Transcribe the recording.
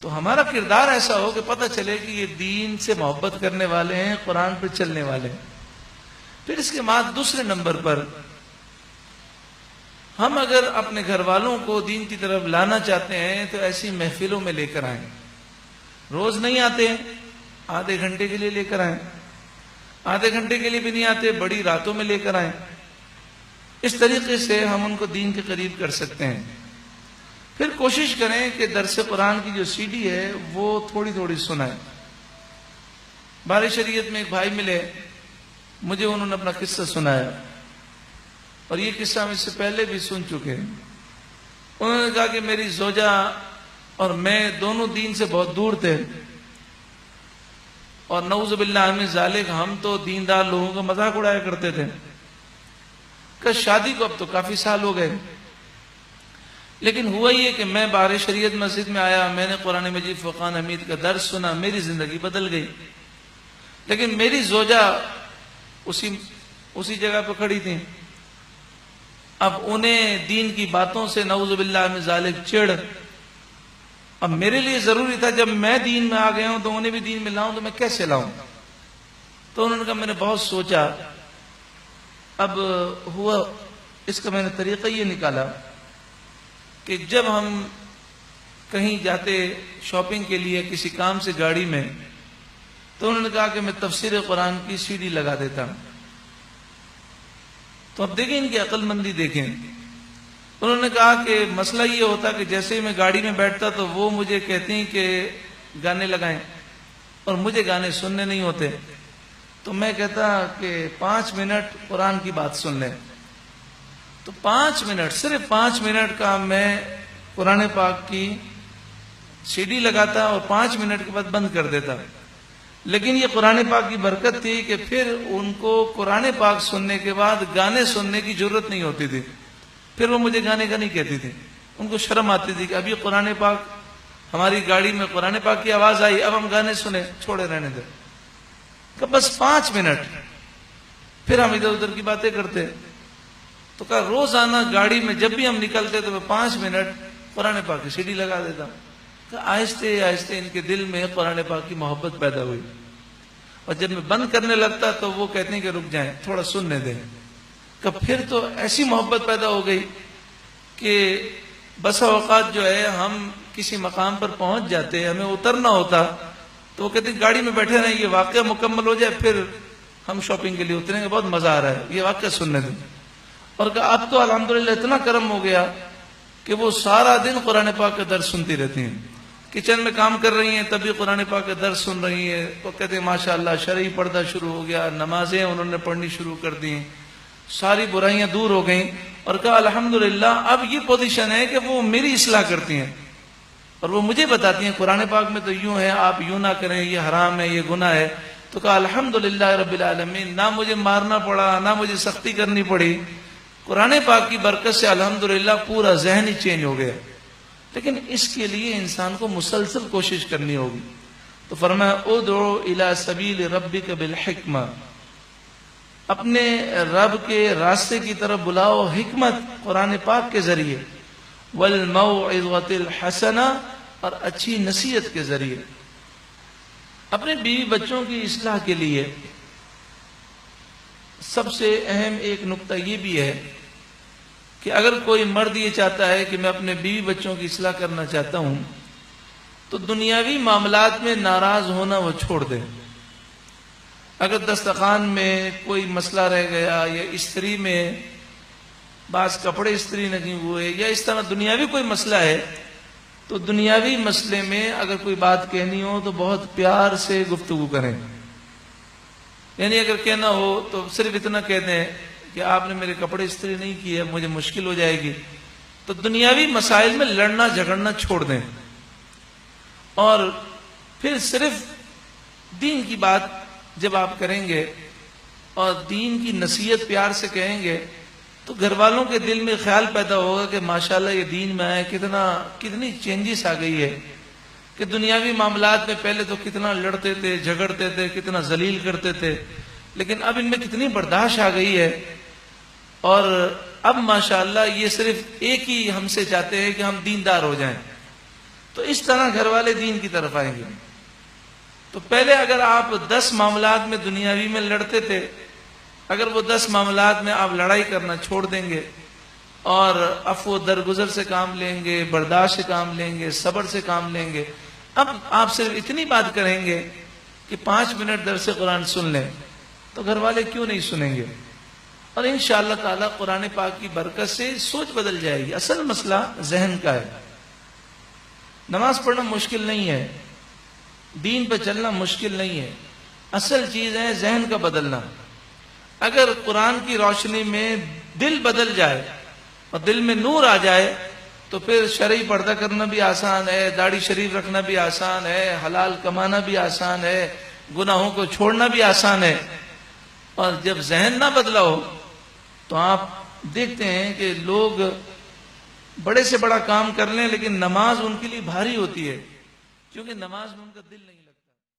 تو ہمارا کردار ایسا ہو کہ پتہ چلے کہ یہ دین سے محبت کرنے والے ہیں، قرآن پہ چلنے والے ہیں۔ پھر اس کے بعد دوسرے نمبر پر ہم اگر اپنے گھر والوں کو دین کی طرف لانا چاہتے ہیں تو ایسی محفلوں میں لے کر آئیں۔ روز نہیں آتے، آدھے گھنٹے کے لیے لے کر آئیں، آدھے گھنٹے کے لیے بھی نہیں آتے، بڑی راتوں میں لے کر آئیں۔ اس طریقے سے ہم ان کو دین کے قریب کر سکتے ہیں۔ پھر کوشش کریں کہ درس قرآن کی جو سی ڈی ہے وہ تھوڑی تھوڑی سنائیں۔ بار شریعت میں ایک بھائی ملے، مجھے انہوں نے اپنا قصہ سنایا، اور یہ قصہ ہم اس سے پہلے بھی سن چکے ہیں۔ انہوں نے کہا کہ میری زوجہ اور میں دونوں دین سے بہت دور تھے، اور نعوذ باللہ من ذالک ہم تو دیندار لوگوں کا مذاق اڑایا کرتے تھے۔ کہ شادی کو اب تو کافی سال ہو گئے، لیکن ہوا یہ کہ میں بار شریعت مسجد میں آیا، میں نے قرآن مجید فرقان حمید کا درس سنا، میری زندگی بدل گئی۔ لیکن میری زوجہ اسی جگہ پہ کھڑی تھی۔ اب انہیں دین کی باتوں سے نعوذ باللہ من ذالک چڑ، اب میرے لیے ضروری تھا جب میں دین میں آ گیا ہوں تو انہیں بھی دین میں لاؤں، تو میں کیسے لاؤں؟ تو انہوں نے کہا میں نے بہت سوچا، اب ہوا اس کا میں نے طریقہ یہ نکالا کہ جب ہم کہیں جاتے شاپنگ کے لیے کسی کام سے گاڑی میں، تو انہوں نے کہا کہ میں تفسیر قرآن کی سی ڈی لگا دیتا ہوں۔ تو اب دیکھیں ان کی عقل مندی دیکھیں۔ انہوں نے کہا کہ مسئلہ یہ ہوتا کہ جیسے ہی میں گاڑی میں بیٹھتا تو وہ مجھے کہتے ہیں کہ گانے لگائیں، اور مجھے گانے سننے نہیں ہوتے، تو میں کہتا کہ 5 منٹ قرآن کی بات سن لیں۔ تو 5 منٹ، صرف 5 منٹ کا میں قرآن پاک کی سی ڈی لگاتا اور 5 منٹ کے بعد بند کر دیتا۔ لیکن یہ قرآن پاک کی برکت تھی کہ پھر ان کو قرآن پاک سننے کے بعد گانے سننے کی ضرورت نہیں ہوتی تھی۔ پھر وہ مجھے گانے کا نہیں کہتی تھی، ان کو شرم آتی تھی کہ اب یہ قرآن پاک، ہماری گاڑی میں قرآن پاک کی آواز آئی، اب ہم گانے سنیں، چھوڑے رہنے دیں، کہ بس 5 منٹ، پھر ہم ادھر ادھر کی باتیں کرتے۔ تو کہا روزانہ گاڑی میں جب بھی ہم نکلتے تو میں 5 منٹ قرآن پاک کی سی ڈی لگا دیتا ہوں۔ آہستہ آہستہ ان کے دل میں قرآن پاک کی محبت پیدا ہوئی، اور جب میں بند کرنے لگتا تو وہ کہتے ہیں کہ رک جائیں، تھوڑا سننے دیں۔ کہ پھر تو ایسی محبت پیدا ہو گئی کہ بسا اوقات جو ہے ہم کسی مقام پر پہنچ جاتے، ہمیں اترنا ہوتا تو وہ کہتے ہیں گاڑی میں بیٹھے رہیں، یہ واقعہ مکمل ہو جائے پھر ہم شاپنگ کے لیے اتریں گے، بہت مزہ آ رہا ہے، یہ واقعہ سننے دیں۔ اور کہا اب تو الحمدللہ اتنا کرم ہو گیا کہ وہ سارا دن قرآن پاک کا درس سنتی رہتی ہیں، کچن میں کام کر رہی ہیں تب بھی قرآن پاک کا درس سن رہی ہیں۔ وہ کہتے ہیں ماشاءاللہ شرعی پردہ شروع ہو گیا، نمازیں انہوں نے پڑھنی شروع کر دی، ساری برائیاں دور ہو گئیں۔ اور کہا الحمدللہ اب یہ پوزیشن ہے کہ وہ میری اصلاح کرتی ہیں، اور وہ مجھے بتاتی ہیں قرآن پاک میں تو یوں ہے، آپ یوں نہ کریں، یہ حرام ہے، یہ گناہ ہے۔ تو کہا الحمدللہ رب العالمین، نہ مجھے مارنا پڑا، نہ مجھے سختی کرنی پڑی، قرآن پاک کی برکت سے الحمدللہ پورا ذہن ہی چینج ہو گیا۔ لیکن اس کے لیے انسان کو مسلسل کوشش کرنی ہوگی۔ تو فرمایا ادعو الی سبیل ربک بالحکمہ، اپنے رب کے راستے کی طرف بلاؤ حکمت قرآن پاک کے ذریعے، والموعظۃ الحسنہ، اور اچھی نصیحت کے ذریعے۔ اپنے بیوی بچوں کی اصلاح کے لیے سب سے اہم ایک نقطہ یہ بھی ہے کہ اگر کوئی مرد یہ چاہتا ہے کہ میں اپنے بیوی بچوں کی اصلاح کرنا چاہتا ہوں تو دنیاوی معاملات میں ناراض ہونا وہ چھوڑ دے۔ اگر دسترخوان میں کوئی مسئلہ رہ گیا، یا استری میں بعض کپڑے استری نہیں ہوئے، یا اس طرح دنیاوی کوئی مسئلہ ہے، تو دنیاوی مسئلے میں اگر کوئی بات کہنی ہو تو بہت پیار سے گفتگو کریں۔ یعنی اگر کہنا ہو تو صرف اتنا کہہ دیں کہ آپ نے میرے کپڑے استری نہیں کیے، مجھے مشکل ہو جائے گی۔ تو دنیاوی مسائل میں لڑنا جھگڑنا چھوڑ دیں، اور پھر صرف دین کی بات جب آپ کریں گے اور دین کی نصیحت پیار سے کہیں گے تو گھر والوں کے دل میں خیال پیدا ہوگا کہ ماشاءاللہ یہ دین میں آئے کتنی چینجز آ گئی ہے، کہ دنیاوی معاملات میں پہلے تو کتنا لڑتے تھے، جھگڑتے تھے، کتنا ذلیل کرتے تھے، لیکن اب ان میں کتنی برداشت آ گئی ہے، اور اب ماشاءاللہ یہ صرف ایک ہی ہم سے چاہتے ہیں کہ ہم دیندار ہو جائیں۔ تو اس طرح گھر والے دین کی طرف آئیں گے. تو پہلے اگر آپ 10 معاملات میں دنیاوی میں لڑتے تھے، اگر وہ 10 معاملات میں آپ لڑائی کرنا چھوڑ دیں گے اور عفو درگزر سے کام لیں گے، برداشت سے کام لیں گے، صبر سے کام لیں گے، اب آپ صرف اتنی بات کریں گے کہ 5 منٹ درس قرآن سن لیں، تو گھر والے کیوں نہیں سنیں گے؟ اور انشاءاللہ تعالی قرآن پاک کی برکت سے سوچ بدل جائے گی. اصل مسئلہ ذہن کا ہے. نماز پڑھنا مشکل نہیں ہے، دین پہ چلنا مشکل نہیں ہے، اصل چیز ہے ذہن کا بدلنا. اگر قرآن کی روشنی میں دل بدل جائے اور دل میں نور آ جائے تو پھر شرعی پردہ کرنا بھی آسان ہے، داڑھی شریف رکھنا بھی آسان ہے، حلال کمانا بھی آسان ہے، گناہوں کو چھوڑنا بھی آسان ہے. اور جب ذہن نہ بدلا ہو تو آپ دیکھتے ہیں کہ لوگ بڑے سے بڑا کام کر لیں لیکن نماز ان کے لیے بھاری ہوتی ہے، کیونکہ نماز میں ان کا دل نہیں لگتا.